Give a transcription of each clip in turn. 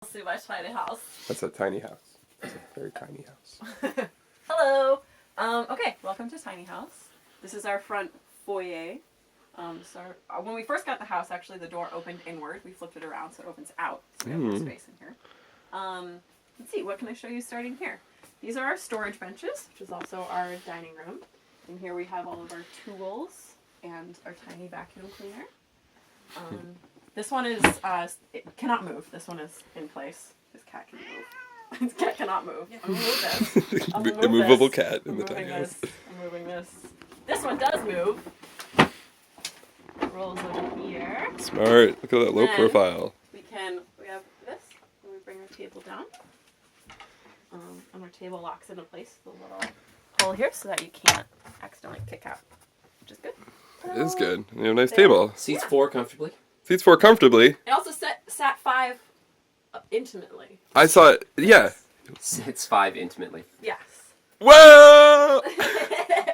See my tiny house. That's a tiny house. That's a very tiny house. Hello. Okay, welcome to Tiny House. This is our front foyer. When we first got the house, actually, the door opened inward. We flipped it around so it opens out. So we have more space in here. Let's see, what can I show you starting here? These are our storage benches, which is also our dining room. And here we have all of our tools and our tiny vacuum cleaner. This one is, it cannot move. This one is in place. This cat can move. This cat cannot move. I'm gonna move this. I'm gonna move Immovable this. cat in the tiny house. I'm moving this. This one does move. It rolls over here. Smart. Look at that low Then profile. We have this. When we bring our table down. And our table locks into place with a little hole here so that you can't accidentally kick out, which is good. It is good. You have a nice table. Seats 4 comfortably. Seats 4 comfortably. It also sat 5 intimately. I saw it. Yeah. Sits 5 intimately. Yes. Whoa!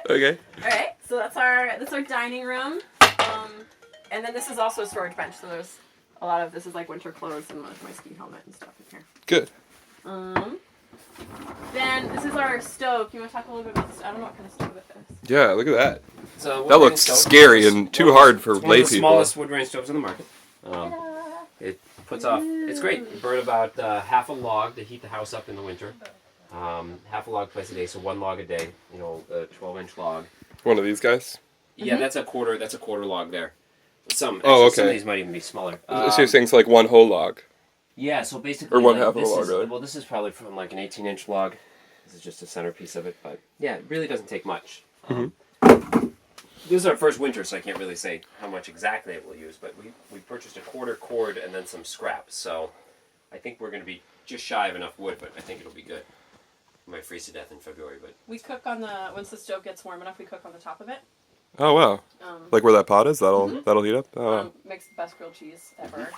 Okay. All right. So that's our dining room. And then this is also a storage bench. So there's a lot of this is like winter clothes and my ski helmet and stuff in here. Good. Then this is our stove. Can you want to talk a little bit about this? I don't know what kind of stove it is. Yeah, look at that. So That looks scary and too hard for lay One of the people. smallest wood range stoves on the market. It puts off. It's great. You burn about half a log to heat the house up in the winter. Half a log twice a day, so 1 log a day. You know, a 12-inch log. One of these guys? Yeah, that's a quarter. That's a quarter log there. Some. Oh, Some of okay. these might even be smaller. So you're saying it's like one whole log? Yeah. So basically, Or one like, half of a this log, is, really? Well, this is probably from like an 18-inch log. This is just a centerpiece of it, but yeah, it really doesn't take much. This is our first winter, so I can't really say how much exactly it will use, but we purchased a quarter cord and then some scraps, so I think we're going to be just shy of enough wood, but I think it'll be good. We might freeze to death in February, but... We cook once the stove gets warm enough, we cook on the top of it. Oh, wow. Like where that pot is? That'll heat up? Oh. Makes the best grilled cheese ever.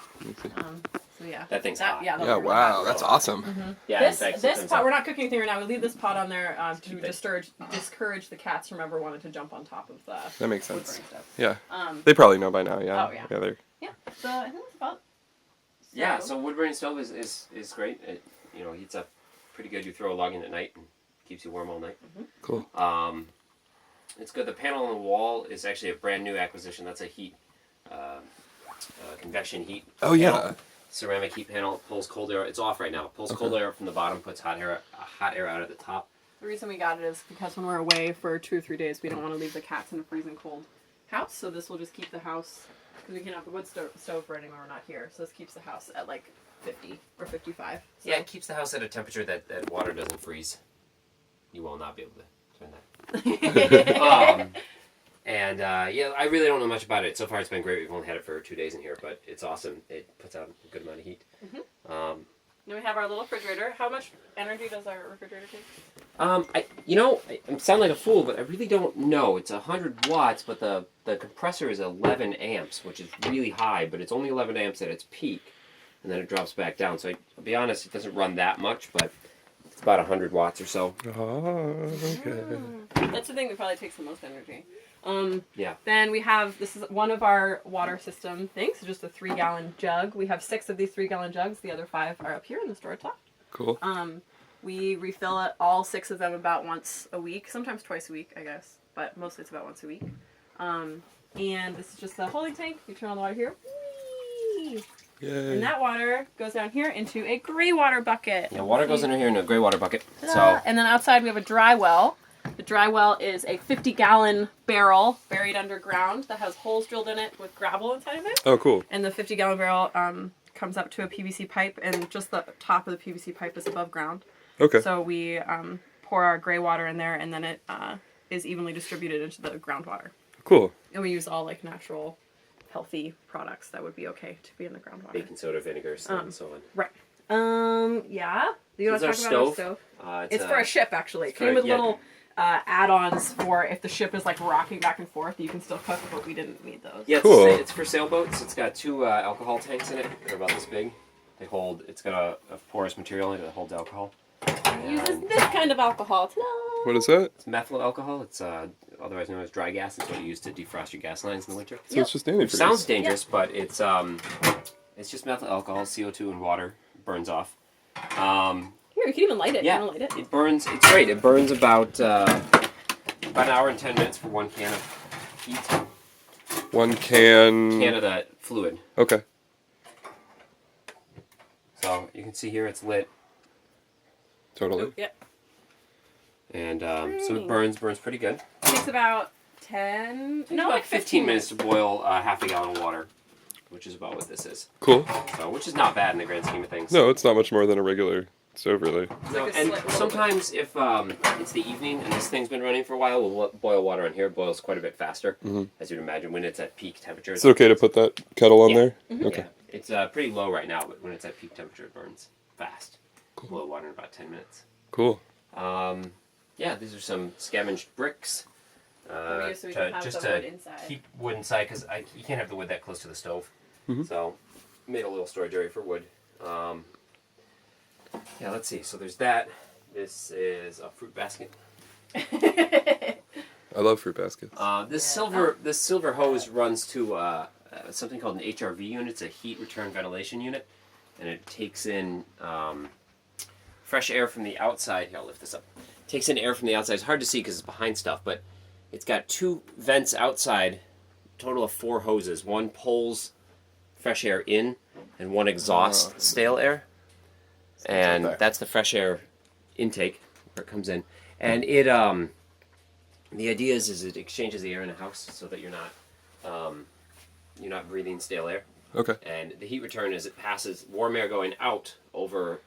So yeah. That thing's hot. Yeah, Yeah, wow. That's awesome. Yeah, This in fact, pot, sometimes we're not cooking anything right now. We leave this pot on there to discourage the cats from ever wanting to jump on top of the That makes wood sense. burning stuff. Yeah. They probably know by now, yeah. Oh, yeah. Yeah, they're... Yeah, so I think that's about... Yeah, so wood burning stove is great. It heats up pretty good. You throw a log in at night and keeps you warm all night. Cool. It's good. The panel on the wall is actually a brand new acquisition. That's a heat, convection heat. Oh, yeah. panel. Ceramic heat panel. It pulls cold air. It's off right now. It pulls cold air up from the bottom, puts hot air out at the top. The reason we got it is because when we're away for 2 or 3 days, we don't want to leave the cats in a freezing cold house. So this will just keep the house, because we can't have the wood stove burning when we're not here. So this keeps the house at like 50 or 55. So. Yeah, it keeps the house at a temperature that water doesn't freeze. You will not be able to turn that. Yeah, I really don't know much about it. So far, it's been great. We've only had it for 2 days in here, but it's awesome. It puts out a good amount of heat. Then we have our little refrigerator. How much energy does our refrigerator take? I sound like a fool, but I really don't know. It's 100 watts, but the compressor is 11 amps, which is really high, but it's only 11 amps at its peak, and then it drops back down. So I'll be honest, it doesn't run that much, but it's about 100 watts or so. Oh, okay. That's the thing that probably takes the most energy. Yeah. Then we have, this is one of our water system things, just a 3-gallon jug. We have 6 of these 3-gallon jugs. The other 5 are up here in the storage top. Cool. We refill it, all 6 of them, about once a week, sometimes twice a week, I guess, but mostly it's about once a week. And this is just the holding tank. You turn on the water here. Whee! Yay. And that water goes down here into a gray water bucket. Yeah, water goes in here in a gray water bucket. Ta-da! So And then outside we have a dry well. The dry well is a 50-gallon barrel buried underground that has holes drilled in it with gravel inside of it. Oh, cool. And the 50-gallon barrel comes up to a PVC pipe, and just the top of the PVC pipe is above ground. Okay. So we pour our gray water in there, and then it is evenly distributed into the groundwater. Cool. And we use all like natural, healthy products that would be okay to be in the groundwater. baking soda, vinegar, and so on. Right. Yeah. Do you want to This is talk our about our stove. stove? It's for a ship, actually. It came for- with yeah. little add-ons for if the ship is like rocking back and forth, you can still cook, but we didn't need those. Yeah, Cool. it's for sailboats. It's got 2 alcohol tanks in it. They're about this big. It's got a porous material in it that holds alcohol. It uses this kind of alcohol. Ta-da! What is that? It's methyl alcohol. It's otherwise known as dry gas. It's what you use to defrost your gas lines in the winter. So it's just dandy It for sounds dangerous, but it's just methyl alcohol, CO2, and water burns off. Here, you can even light it. Yeah, You wanna light it? it burns. It's great. It burns about an hour and 10 minutes for 1 can of heat. 1 can. Can of that fluid. Okay. So you can see here it's lit, Totally. Yep. and so it burns pretty good. It takes about 10. No, About like 15 minutes to boil half a gallon of water, which is about what this is. Cool. So, which is not bad in the grand scheme of things. No, it's not much more than a regular stove, really. No, like a and slight little sometimes if it's the evening and this thing's been running for a while, we'll boil water on here. It boils quite a bit faster, as you'd imagine, when it's at peak temperature. It's okay to put that kettle on there? Okay. Yeah, it's pretty low right now, but when it's at peak temperature, it burns fast. Cool. Boil water in about 10 minutes. Cool. Yeah, these are some scavenged bricks. So we can have just the to wood inside. keep wood inside, because you can't have the wood that close to the stove. So, made a little storage area for wood. Yeah, let's see. So there's that. This is a fruit basket. I love fruit baskets. This silver hose runs to something called an HRV unit. It's a heat return ventilation unit, and it takes in fresh air from the outside. Here, I'll lift this up. Takes in air from the outside. It's hard to see because it's behind stuff, but it's got 2 vents outside. Total of 4 hoses. One pulls fresh air in, and one exhausts stale air. And that's the fresh air intake where it comes in. And it the idea is it exchanges the air in a house so that you're not breathing stale air. Okay. And the heat return is it passes warm air going out over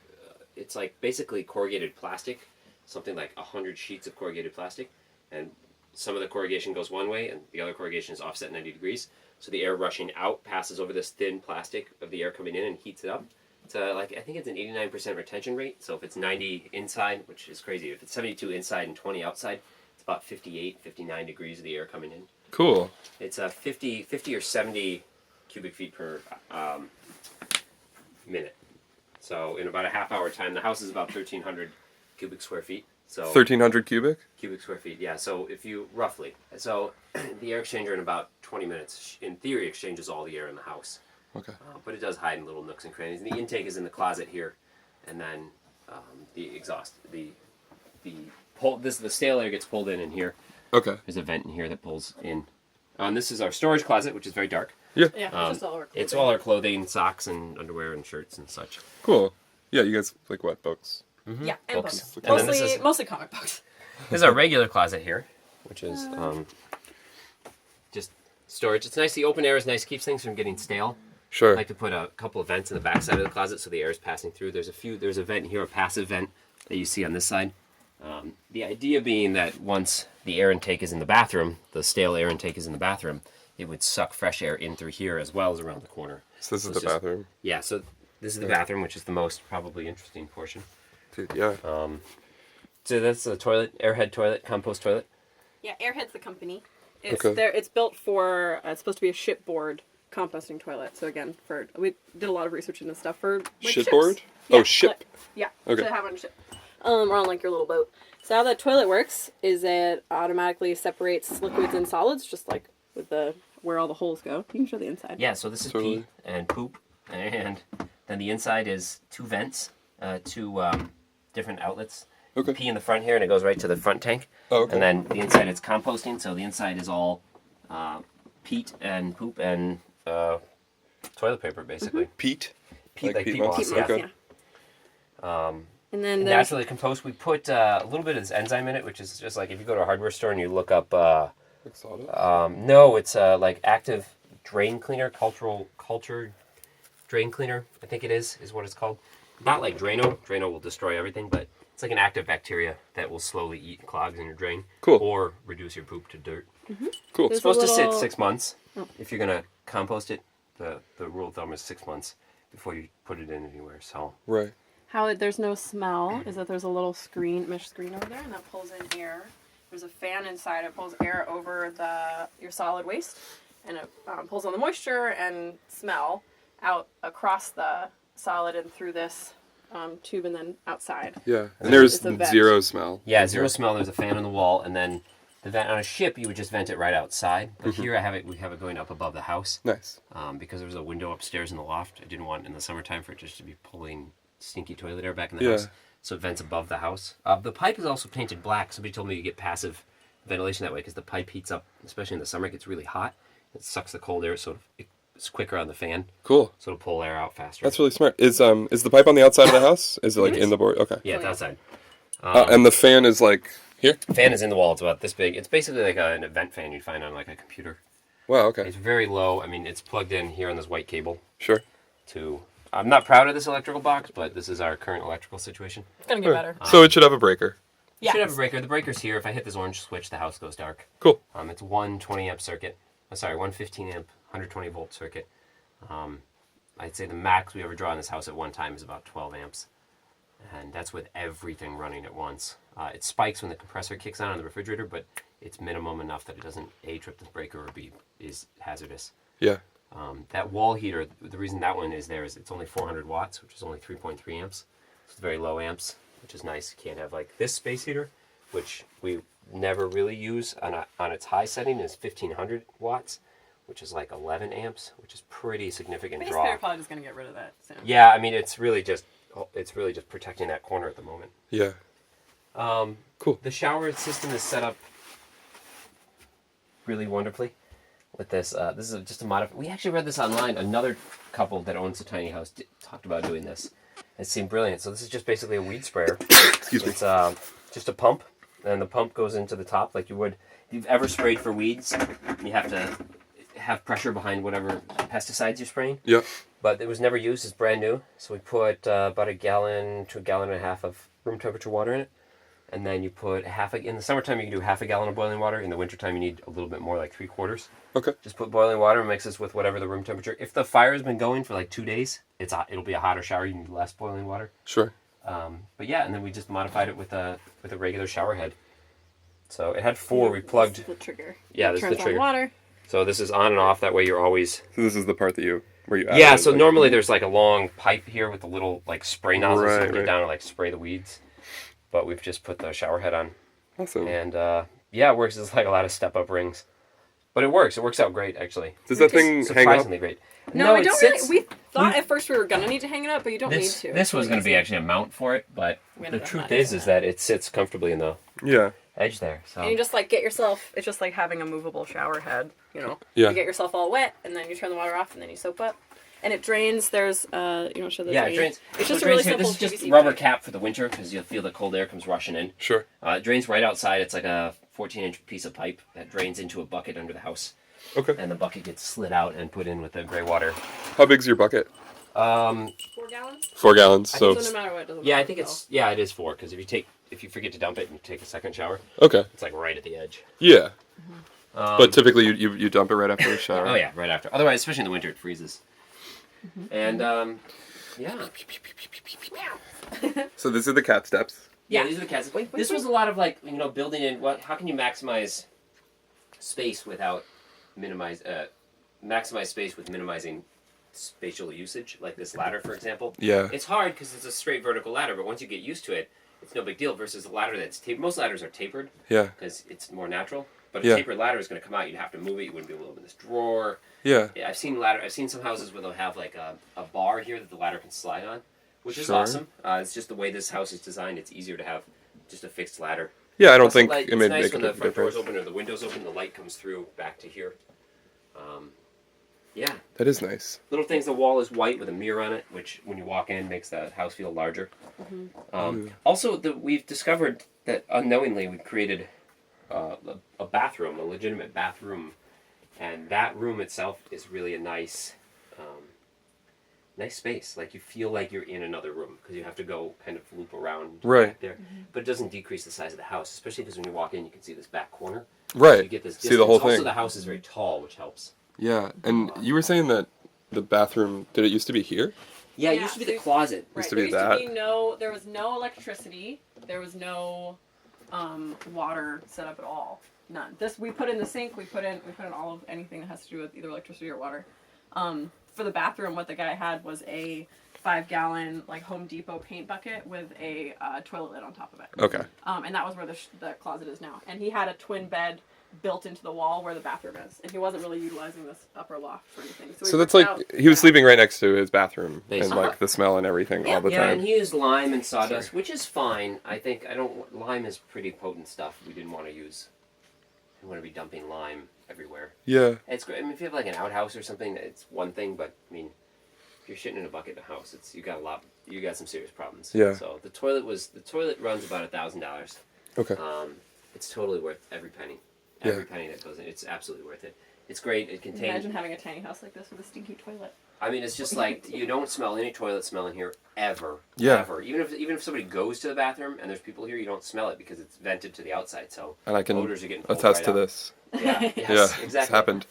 it's like basically corrugated plastic, something like 100 sheets of corrugated plastic, and some of the corrugation goes one way and the other corrugation is offset 90 degrees. So the air rushing out passes over this thin plastic of the air coming in and heats it up. It's I think it's an 89% retention rate. So if it's 90 inside, which is crazy, if it's 72 inside and 20 outside, it's about 58, 59 degrees of the air coming in. Cool. It's 50 or 70 cubic feet per minute. So in about a half hour time, the house is about 1,300 cubic square feet. So 1,300 cubic? cubic square feet, yeah. So if you roughly, so the air exchanger in about 20 minutes, in theory, exchanges all the air in the house. Okay. But it does hide in little nooks and crannies. And the intake is in the closet here, and then the exhaust, the stale air gets pulled in here. Okay. There's a vent in here that pulls in. And this is our storage closet, which is very dark. Yeah. Yeah, just all our clothing. It's all our clothing, socks, and underwear, and shirts, and such. Cool. Yeah, you guys like what, books? Yeah, and Books. books. And then this Mostly, is- mostly comic books. This is our regular closet here, which is just storage. It's nice. The open air is nice. Keeps things from getting stale. Sure. I like to put a couple of vents in the back side of the closet so the air is passing through. There's a vent here, a passive vent that you see on this side. The idea being that once the air intake is in the bathroom, the stale air intake is in the bathroom, it would suck fresh air in through here as well as around the corner. So this is it's the just- bathroom. Yeah, so this is the bathroom, which is the most probably interesting portion. Dude, yeah. So that's the toilet, airhead toilet, compost toilet. Yeah, Airhead's the company. It's Okay. It's built for. It's supposed to be a shipboard composting toilet. So again, we did a lot of research into stuff for like, Shipboard? ships. Oh, Yeah, ship. like- yeah. Okay. To have on a ship. Or on like your little boat. So how that toilet works is it automatically separates liquids and solids, just like with where all the holes go. You can show the inside. Yeah, so this is Totally. pee and poop, and then the inside is 2 vents, 2 different outlets. Okay. Pee in the front here, and it goes right to the front tank. Oh, okay. And then the inside is composting, so the inside is all peat and poop and toilet paper, basically. Peat? Peat, like peat moss? moss, Peat yeah. moss, Okay. And then there's Naturally compost. We put a little bit of this enzyme in it, which is just like if you go to a hardware store and you look up. Like sawdust? No, it's like active drain cleaner, culture drain cleaner. I think it is what it's called. Not like Drano. Drano will destroy everything, but it's like an active bacteria that will slowly eat clogs in your drain. Cool. Or reduce your poop to dirt. Cool. There's It's supposed to sit little- 6 months. If you're gonna compost it, the rule of thumb is 6 months before you put it in anywhere. So Right. how there's no smell is that there's a little mesh screen over there, and that pulls in air. There's a fan inside. It pulls air over your solid waste, and it pulls on the moisture and smell out across the solid and through this tube and then outside. Yeah. And there's It's a vent. zero smell. yeah, zero smell. There's a fan on the wall, and then the vent on a ship you would just vent it right outside. But here we have it going up above the house. Nice. Because there's a window upstairs in the loft. I didn't want in the summertime for it just to be pulling stinky toilet air back in the Yeah. house. So it vents above the house. The pipe is also painted black. Somebody told me you get passive ventilation that way because the pipe heats up, especially in the summer. It gets really hot. It sucks the cold air, so it's quicker on the fan. Cool. So it'll pull air out faster. That's really smart. Is the pipe on the outside of the house? Is it like in the board? Okay. Yeah, it's outside. And the fan is like here? Fan is in the wall. It's about this big. It's basically like an event fan you'd find on like a computer. Wow, okay. It's very low. I mean, it's plugged in here on this white cable. Sure. I'm not proud of this electrical box, but this is our current electrical situation. It's gonna get better. So it should have a breaker. It should have a breaker. The breaker's here. If I hit this orange switch, the house goes dark. Cool. It's one 20 amp circuit. One 15 amp, 120 volt circuit. I'd say the max we ever draw in this house at one time is about 12 amps. And that's with everything running at once. It spikes when the compressor kicks on the refrigerator, but it's minimum enough that it doesn't A, trip the breaker, or B, is hazardous. Yeah. That wall heater, the reason that one is there is it's only 400 watts, which is only 3.3 amps. So it's very low amps, which is nice. You can't have like this space heater, which we never really use on its high setting, is 1500 watts, which is like 11 amps, which is pretty significant draw. They're probably just gonna get rid of that soon. Yeah, I mean it's really just protecting that corner at the moment. Yeah. Cool. The shower system is set up really wonderfully with this. This is just a modify. We actually read this online. Another couple that owns a tiny house talked about doing this. It seemed brilliant. So this is just basically a weed sprayer. Excuse me. It's just a pump, and the pump goes into the top like you would. If you've ever sprayed for weeds, you have to have pressure behind whatever pesticides you're spraying. Yeah. But it was never used. It's brand new. So we put about a gallon to a gallon and a half of room temperature water in it. And then you put in the summertime you can do half a gallon of boiling water. In the wintertime you need a little bit more, like 3/4. Okay. Just put boiling water and mix this with whatever the room temperature. If the fire has been going for like 2 days, it'll be a hotter shower. You need less boiling water. Sure. But yeah, and then we just modified it with a regular shower head. So it had 4. We plugged. This is the trigger. Yeah, this is the trigger. On water. So this is on and off. That way you're always. So this is the part where you add Yeah. it, So like- normally there's like a long pipe here with a little like spray nozzle, so you can get Right. down and like spray the weeds. But we've just put the shower head on. Awesome. And it works. It's like a lot of step-up rings, but it works. It works out great, actually. Does that thing hang up? Surprisingly great. No, we it don't sits. really. We thought at first we were gonna need to hang it up, but you don't need to. This was going to be actually a mount for it, but We the ended up truth not is doing that it sits comfortably in the Yeah. edge there. So And you just like get yourself. It's just like having a movable shower head. You know. Yeah. You get yourself all wet, and then you turn the water off, and then you soap up, and it drains. There's you want to show the yeah, drain? it drains. It's So just it a really drains here. simple This is just PVC rubber pipe. cap for the winter because you'll feel the cold air comes rushing in. Sure. It drains right outside. It's like a 14-inch piece of pipe that drains into a bucket under the house, Okay. and the bucket gets slid out and put in with the gray water. How big's your bucket? 4 gallons. 4 gallons. think So So no matter what, it doesn't. Yeah, I matter, think though. it is 4 because if you forget to dump it and you take a second shower, okay. it's like right at the edge. Yeah. But typically you dump it right after the shower. Oh yeah, right after. Otherwise, especially in the winter, it freezes. And yeah. So these are the cat steps. Yeah, these are the cats. This was a lot of like building in how can you maximize space without maximize space with minimizing spatial usage, like this ladder, for example. Yeah. It's hard because it's a straight vertical ladder, but once you get used to it, it's no big deal. Versus a ladder that's tapered. Most ladders are tapered Yeah. because it's more natural. But a Yeah. tapered ladder is going to come out. You'd have to move it. You wouldn't be able to open this drawer. Yeah. Yeah, I've seen some houses where they'll have like a bar here that the ladder can slide on, which is Sure. awesome. It's just the way this house is designed. It's easier to have just a fixed ladder. Yeah, I don't Plus, the think light- it may it's nice make a when the big front doors difference. open or the windows open. The light comes through back to here. Yeah, That is nice. little things. The wall is white with a mirror on it, which when you walk in makes the house feel larger. Also, we've discovered that unknowingly we created a bathroom, a legitimate bathroom, and that room itself is really a nice space. Like you feel like you're in another room because you have to go kind of loop around Right. back there. But it doesn't decrease the size of the house, especially because when you walk in, you can see this back corner. Right. You get this See the whole distance. Also, thing. the house is very tall, which helps. Yeah, and you were saying that the bathroom, did it used to be here? Yeah, it Yeah, used to be so the closet. Right. to There be used that. to be there was no electricity. There was no water set up at all. None. We put in the sink. We put in all of anything that has to do with either electricity or water. For the bathroom, what the guy had was a 5-gallon like Home Depot paint bucket with a toilet lid on top of it. Okay. And that was where the closet is now. And he had a twin bed built into the wall where the bathroom is, and he wasn't really utilizing this upper loft for anything. So that's like he was sleeping right next to his bathroom, and like the smell and everything all the Yeah, time. and he used lime and sawdust, which is fine. I think lime is pretty potent stuff. We didn't want to use. We want to be dumping lime everywhere. Yeah. It's great. I mean, if you have like an outhouse or something, it's one thing. But I mean, if you're shitting in a bucket in a house, you got some serious problems. Yeah. So the toilet runs about $1,000. Okay. It's totally worth every penny. Every penny that goes in, it's absolutely worth it. It's great. It contains. Imagine having a tiny house like this with a stinky toilet. I mean, it's just like you don't smell any toilet smell in here ever. Yeah. Ever. Even if somebody goes to the bathroom and there's people here, you don't smell it because it's vented to the outside. So And I can odors are getting pulled attest right to out. this. Yeah. Yes, Yeah. exactly. It's happened.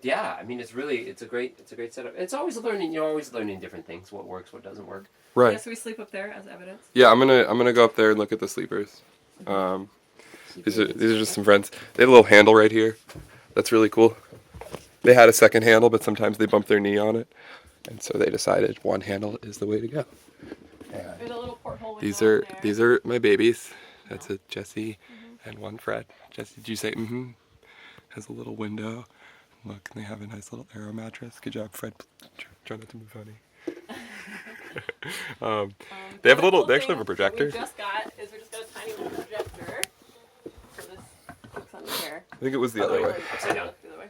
Yeah. I mean, it's a great setup. It's always learning. You're always learning different things. What works, what doesn't work. Right. Yeah, so we sleep up there as evidence. Yeah, I'm gonna go up there and look at the sleepers. These are just some friends. They have a little handle right here. That's really cool. They had a second handle, but sometimes they bump their knee on it, and so they decided one handle is the way to go. There's a little porthole These window are in there. these are my babies. That's a Jesse and one Fred. Jesse, did you say mm-hmm? Has a little window. Look, and they have a nice little aero mattress. Good job, Fred. Try not to move, honey. They have a little. They actually have a projector. What we just got a tiny little projector for this hooks on the chair. I think it was the other way. Upside down. The other way.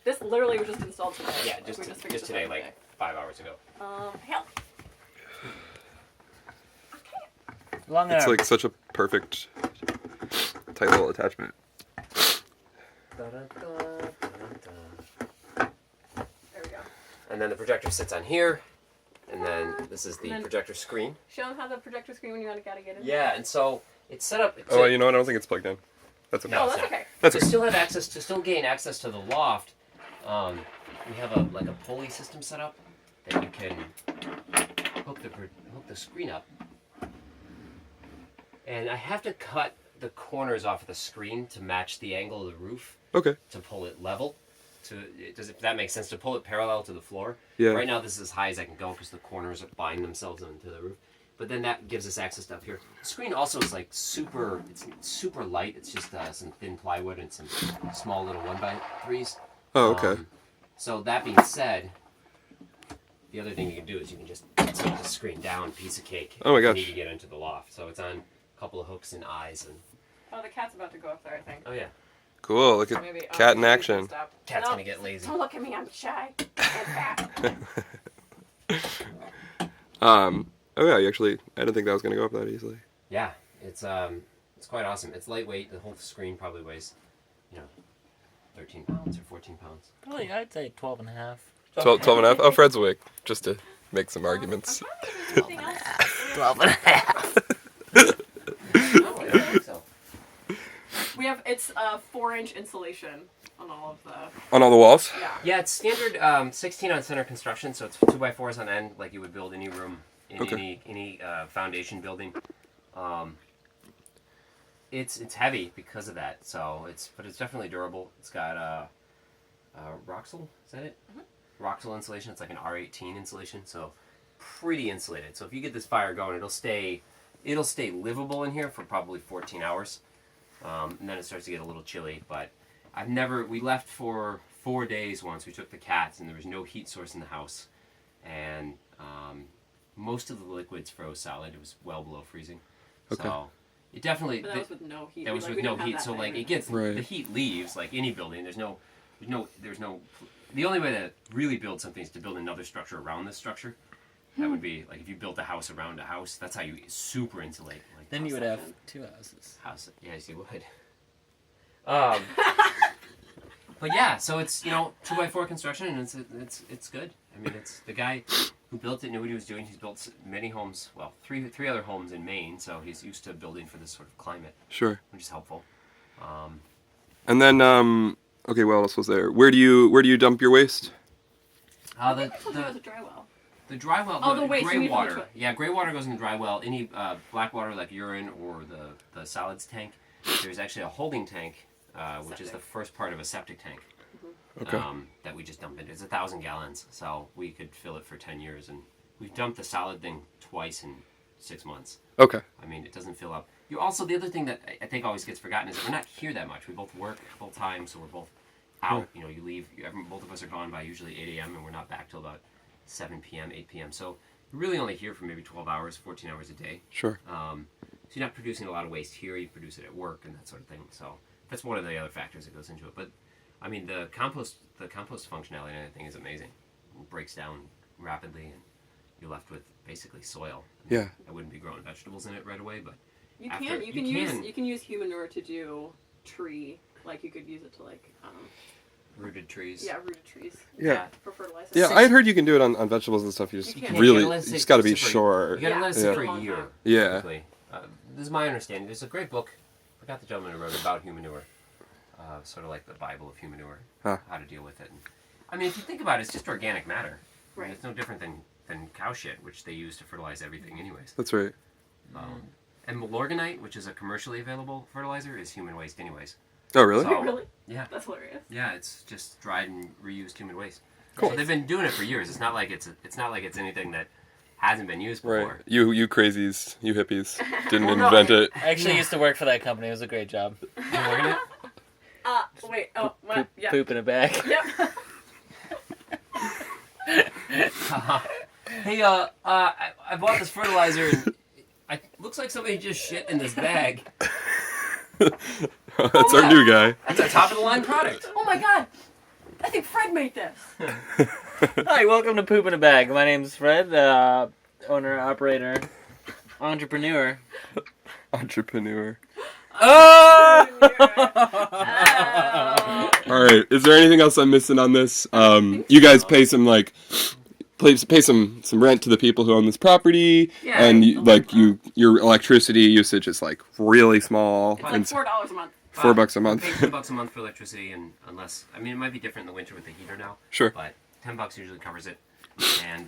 This literally was just installed today. Yeah, Like, just we figured this today, out like 5 hours ago. Help. Long It's arm. like such a perfect, tight little attachment. There we go. And then the projector sits on here, and then this is the And then- projector screen. Show them how the projector screen when you gotta get in. Yeah, and so it's set up. Oh, you know what? I don't think it's plugged in. That's okay. No. Oh, that's okay. That's to okay. still gain access to the loft. We have a pulley system set up that you can hook the screen up. And I have to cut the corners off of the screen to match the angle of the roof Okay. to pull it level. If that makes sense, to pull it parallel to the floor. Yeah. Right now this is as high as I can go because the corners bind themselves onto the roof. But then that gives us access to up here. The screen also is like super light. It's just some thin plywood and some small little 1x3s. Oh, okay. So that being said, the other thing you can do is you can just take the screen down, piece of cake. Oh my if you gosh. need to get into the loft. So it's on a couple of hooks and eyes and. Oh, the cat's about to go up there, I think. Oh yeah. Cool. Look at Maybe, cat in maybe we can action. stop. Cat's No, gonna get lazy. Don't look at me. I'm shy. I'm fat. Oh yeah. I didn't think that was gonna go up that easily. Yeah, it's quite awesome. It's lightweight. The whole screen probably weighs, 13 pounds or 14 pounds. Probably, I'd say 12 and a half. 12 and a half. Oh, Fred's awake. Just to make some arguments. I'm trying to think of anything else. 12 and a half. Oh, I don't think so. We have it's 4-inch insulation on all of the. On all the walls. Yeah. Yeah, it's standard 16 on center construction, so it's 2x4s on end, like you would build any room in Okay. any foundation building. It's heavy because of that, but it's definitely durable. It's got Roxel, is that it? Mm-hmm. Roxel insulation. It's like an R18 insulation, so pretty insulated. So if you get this fire going, it'll stay livable in here for probably 14 hours, and then it starts to get a little chilly. But we left for 4 days once. We took the cats, and there was no heat source in the house, and most of the liquids froze solid. It was well below freezing. Okay. So it definitely. But that was with no heat. That was Like, with we no didn't have heat, that so like thing. it gets Right. the heat leaves like any building. There's no. The only way to really build something is to build another structure around this structure. That would be like if you built a house around a house. That's how you super insulate. Like Then you would have 2 houses. house. Yes, you would. But yeah, so it's 2x4 construction, and it's good. I mean, it's the guy who built it knew what he was doing. He's built many homes, well, three other homes in Maine, so he's used to building for this sort of climate, Sure. which is helpful. And then okay, what else was there? Where do you dump your waste? I think I told you it was a dry well. The dry well, Oh, the waste, you gray mean from the water. toilet. Yeah, gray water goes in the dry well. Any black water like urine or the solids tank. There's actually a holding tank, which is the Septic. first part of a septic tank. Okay. That we just dump into. It's 1,000 gallons, so we could fill it for 10 years, and we've dumped the solid thing twice in 6 months. Okay. I mean, it doesn't fill up. You also, the other thing that I think always gets forgotten is that we're not here that much. We both work full time, so we're both out. You know, you leave. Both of us are gone by usually 8 a.m. and we're not back till about 7 p.m., 8 p.m. So we're really only here for maybe 12 hours, 14 hours a day. Sure. So you're not producing a lot of waste here. You produce it at work and that sort of thing. So that's one of the other factors that goes into it. But I mean, the compost functionality and everything is amazing. It breaks down rapidly, and you're left with basically soil. I mean, Yeah. I wouldn't be growing vegetables in it right away, but You after- can you can use human manure to do tree, like you could use it to like rooted trees. yeah, rooted trees. Yeah. For fertilizer. Yeah, I had heard you can do it on vegetables and stuff. You just You can. really, You gotta let it you sit- just got to be sit for- sure. You gotta Yeah. let it sit Yeah. for A a long year. time. Yeah. Basically. This is my understanding. There's a great book. I forgot the gentleman who wrote it, about human manure. Sort of like the Bible of human manure. Huh. How to deal with it. And, I mean, if you think about it, it's just organic matter. I mean, Right. it's no different than cow shit, which they use to fertilize everything anyways. That's right. And Milorganite, which is a commercially available fertilizer, is human waste anyways. Oh, really? So- Really? Yeah. That's hilarious. Yeah, it's just dried and reused human waste. Cool. So they've been doing it for years. It's not like it's anything that hasn't been used before. Right. You crazies, you hippies, didn't Well, no, invent it. I actually used to work for that company. It was a great job. Milorganite? Wait. Oh, what? Yeah. Poop in a bag. Yep. Hey, I bought this fertilizer and it looks like somebody just shit in this bag. That's our new guy. That's a top of the line product. Oh my God! I think Fred made this. Hi, welcome to Poop in a Bag. My name's Fred, owner, operator, entrepreneur. Entrepreneur. Oh! All right. Is there anything else I'm missing on this? You guys pay some pay some rent to the people who own this property, Yeah. and your electricity usage is like really small. It's like and $4 a month. $4 a month. Pay $10 a month for electricity, and unless it might be different in the winter with the heater now. Sure. But $10 usually covers it, and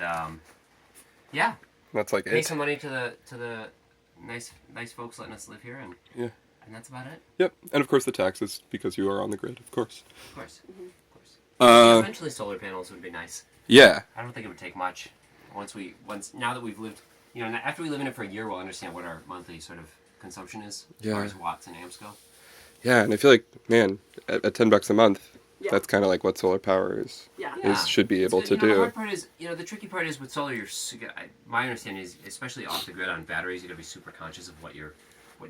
yeah, That's like pay it. some money to the nice folks letting us live here, and Yeah. and that's about it. Yep. And of course the taxes because you are on the grid, of course. Of course, Mm-hmm. of course. Eventually, solar panels would be nice. Yeah. I don't think it would take much. Now that we've lived, after we live in it for a year, we'll understand what our monthly sort of consumption is as far Yeah. as watts and amps go. Yeah, and I feel like, man, at $10 a month, Yeah. that's kind of like what solar power is. Yeah. Yeah. Should be able to The do. hard part is, the tricky part is with solar. My understanding is, especially off the grid on batteries, you got to be super conscious of what you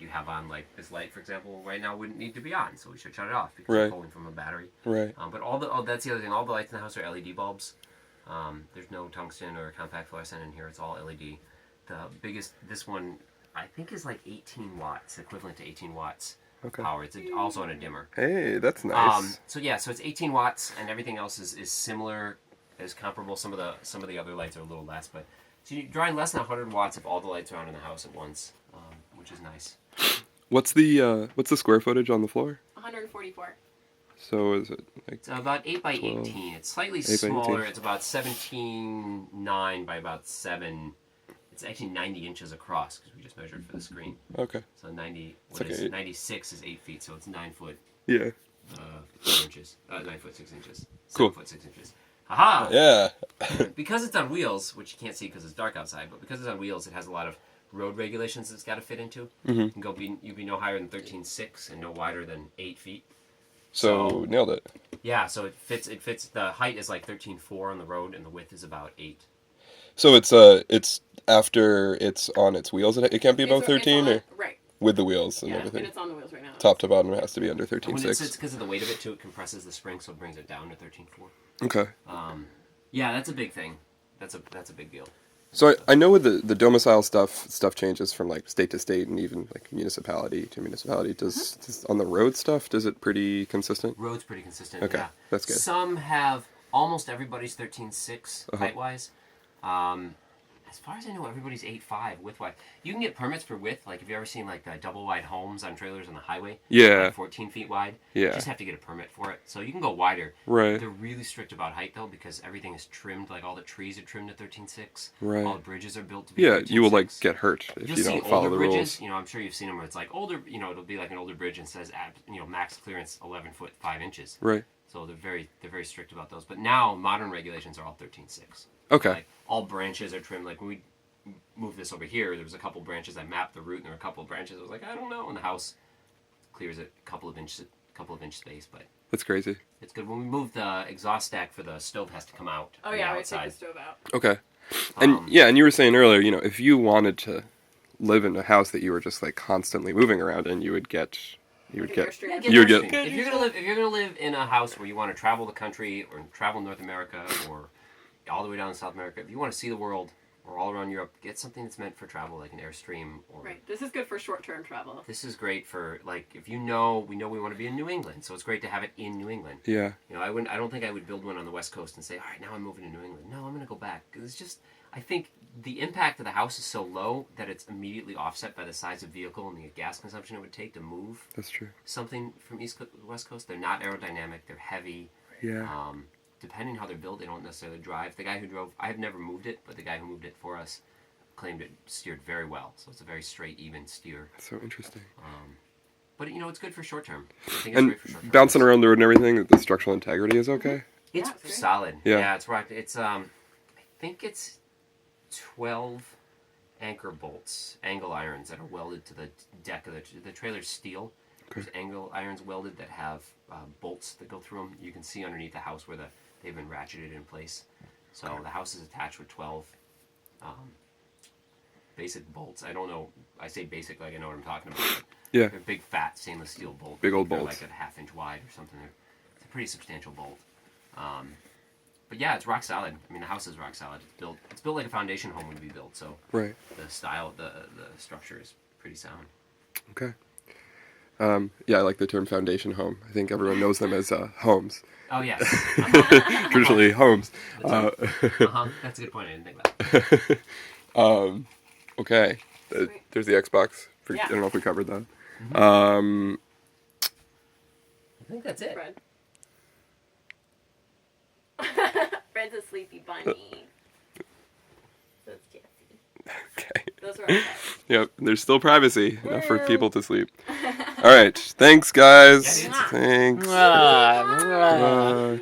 have on. Like this light, for example, right now wouldn't need to be on, so we should shut it off because Right. it's pulling from a battery. Right. But that's the other thing. All the lights in the house are LED bulbs. There's no tungsten or compact fluorescent in here. It's all LED. This one, I think, is like 18 watts, equivalent to 18 watts Okay. power. It's also on a dimmer. Hey, that's nice. So it's 18 watts, and everything else is similar, is comparable. Some of the other lights are a little less, but so you're drawing less than 100 watts if all the lights are on in the house at once, which is nice. What's the square footage on the floor? 144. So is it like It's about 8 by 12. 18. It's slightly 8 by 18. smaller. It's about 17.9 by about 7. It's actually 90 inches across because we just measured for the screen. okay? So 90. It's like 96 is 8 feet, so it's 9 foot Yeah. 4 inches. 9 foot 6 inches. 7 Cool. foot 6 inches. Haha! Yeah. Because it's on wheels, which you can't see because it's dark outside, but because it's on wheels, it has a lot of road regulations it's got to fit into. Mhm. You'd be no higher than 13.6 and no wider than 8 feet. So nailed it. Yeah, so it fits. The height is like 13.4 on the road, and the width is about 8. So it's after it's on its wheels. It can't be above 13, or Right. with the wheels and Yeah, and everything. it's on the wheels right now. Top to bottom, it has to be under When it 13.6. sits, because of the weight of it too, it compresses the spring, so it brings it down to 13.4. Okay. Yeah, that's a big thing. That's a big deal. So I know with the domicile stuff changes from like state to state and even like municipality to municipality. Does on the road stuff, does it pretty consistent? Road's pretty consistent. Okay, Yeah. that's good. Some have almost everybody's 13.6 Uh-huh. height wise. As far as I know, everybody's 8.5 width wise. You can get permits for width. Like, have you ever seen like the double wide homes on trailers on the highway? Yeah. Like 14 feet wide. Yeah. You just have to get a permit for it. So you can go wider. Right. They're really strict about height though, because everything is trimmed. Like all the trees are trimmed to 13.6. Right. All the bridges are built to be. Yeah, you will 13.6. like get hurt if You'll you see don't follow older the bridges. rules. I'm sure you've seen them where it's like older. It'll be like an older bridge and says, max clearance 11 foot 5 inches. Right. So they're very strict about those. But now modern regulations are all 13.6. Okay. Like all branches are trimmed. Like when we moved this over here, there was a couple branches. I mapped the route, and there were a couple of branches. I was like, I don't know. And the house clears a couple of inch space, but That's crazy. it's good. When we move the exhaust stack for the stove has to come out. Oh on the yeah, we outside. take the stove out. Okay. And Um, yeah, and you were saying earlier, you know, if you wanted to live in a house that you were just like constantly moving around in, you would get Yeah, you get would Airstream. get If you're gonna live in a house where you want to travel the country or travel North America or all the way down to South America, if you want to see the world or all around Europe, get something that's meant for travel, like an Airstream. Or Right. This is good for short-term travel. this is great for like if we want to be in New England, so it's great to have it in New England. yeah. You know, I don't think I would build one on the West Coast and say, all right, now I'm moving to New England. No, I'm going to go back. 'Cause it's just, I think the impact of the house is so low that it's immediately offset by the size of vehicle and the gas consumption it would take to move That's true. something from West Coast. They're not aerodynamic. They're heavy. Yeah. Depending how they're built, they don't necessarily drive. The guy who drove, I have never moved it, but the guy who moved it for us claimed it steered very well. So it's a very straight, even steer. That's so interesting. But you know, it's good for short term. I think it's And great for short term. bouncing around the road and everything, the structural integrity is okay. It's Yeah, it's great. solid. Yeah. Yeah, it's rocked. It's I think it's 12 anchor bolts, angle irons that are welded to the deck of the trailer's steel. There's angle irons welded that have bolts that go through them. You can see underneath the house where they've been ratcheted in place. So the house is attached with 12 basic bolts. I don't know. I say basic like I know what I'm talking about. But Yeah. they're big, fat stainless steel bolts. Big old They're bolts. like a half-inch wide or something. It's a pretty substantial bolt. But yeah, it's rock solid. I mean, the house is rock solid. It's built like a foundation home would be built. So Right. the style, the structure is pretty sound. Okay. Yeah, I like the term foundation home. I think everyone knows them as homes. Oh yes. Traditionally, homes. That's a good point. I didn't think about that. Okay. Sweet. There's the Xbox. Yeah. I don't know if we covered that. I think that's it. Fred. Fred's a sleepy bunny. That's Jesse. Okay. Those are our pets. Yep. There's still privacy enough for people to sleep. All right. Thanks, guys. Yeah, dude. Thanks. Mwah, mwah. Bye.